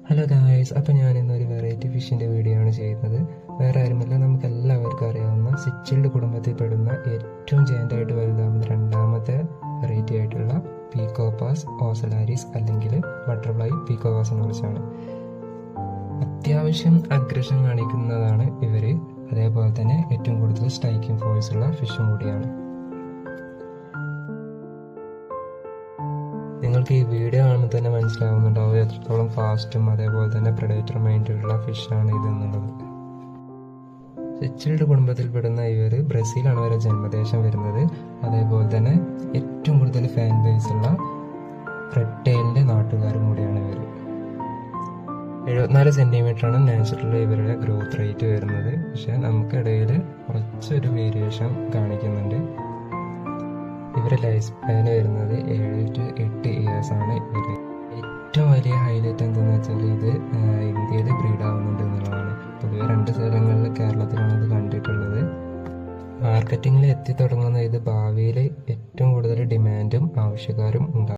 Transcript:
Hello guys, അപ്പോൾ ഞാൻ ഇന്നൊരു വെറൈറ്റി ഫിഷിൻ്റെ വീഡിയോ ആണ് ചെയ്യുന്നത്. വേറെ ആരുമല്ല, നമുക്ക് എല്ലാവർക്കും അറിയാവുന്ന സിച്ചിൽഡ് കുടുംബത്തിൽ പെടുന്ന ഏറ്റവും ജയൻ്റായിട്ട് വലുതാവുന്ന രണ്ടാമത്തെ വെറൈറ്റി ആയിട്ടുള്ള പീക്കോപാസ് ഓസലാരിസ് അല്ലെങ്കിൽ ബട്ടർഫ്ലൈ പീക്കോപാസിനെ കുറിച്ചാണ്. അത്യാവശ്യം അഗ്രഷൻ കാണിക്കുന്നതാണ് ഇവർ. അതേപോലെ തന്നെ ഏറ്റവും കൂടുതൽ സ്ട്രൈക്കിംഗ് ഫോഴ്സ് ഉള്ള ഫിഷും കൂടിയാണ്. നിങ്ങൾക്ക് ഈ വീഡിയോ കാണുമ്പോൾ തന്നെ മനസ്സിലാവുന്നുണ്ടാവും എത്രത്തോളം ഫാസ്റ്റും അതേപോലെ തന്നെ പ്രെഡേറ്റർ മൈൻഡുള്ള ഫിഷാണ് ഇതെന്നുള്ളത്. സിച്ചിൽഡ് കുടുംബത്തിൽപ്പെടുന്ന ഇവർ ബ്രസീലാണ് ഇവരെ ജന്മദേശം വരുന്നത്. അതേപോലെ തന്നെ ഏറ്റവും കൂടുതൽ ഫാൻ ബേസ് ഉള്ള റെഡ് ടെയിലിൻ്റെ നാട്ടുകാരും കൂടിയാണ് ഇവർ. 74 സെൻറ്റിമീറ്ററാണ് നാച്ചുറൽ ഇവരുടെ ഗ്രോത്ത് റേറ്റ് വരുന്നത്. പക്ഷേ നമുക്കിടയിൽ കുറച്ചൊരു വേരിയേഷൻ കാണിക്കുന്നുണ്ട്. ഇവരുടെ ലൈഫ് സ്പാൻ വരുന്നത് 7 to 8 ഇയേഴ്സ് ആണ്. ഇവർ ഏറ്റവും വലിയ ഹൈലൈറ്റ് എന്താണെന്ന് വെച്ചാൽ ഇത് ഇന്ത്യയിൽ ബ്രീഡ് ആവുന്നുണ്ട് എന്നുള്ളതാണ്. പൊതുവെ 2 സ്ഥലങ്ങളിൽ കേരളത്തിലാണ് ഇത് കണ്ടിട്ടുള്ളത്. മാർക്കറ്റിങ്ങിൽ എത്തി തുടങ്ങുന്ന ഇത് ഭാവിയിൽ ഏറ്റവും കൂടുതൽ ഡിമാൻഡും ആവശ്യക്കാരും ഉണ്ടാകും.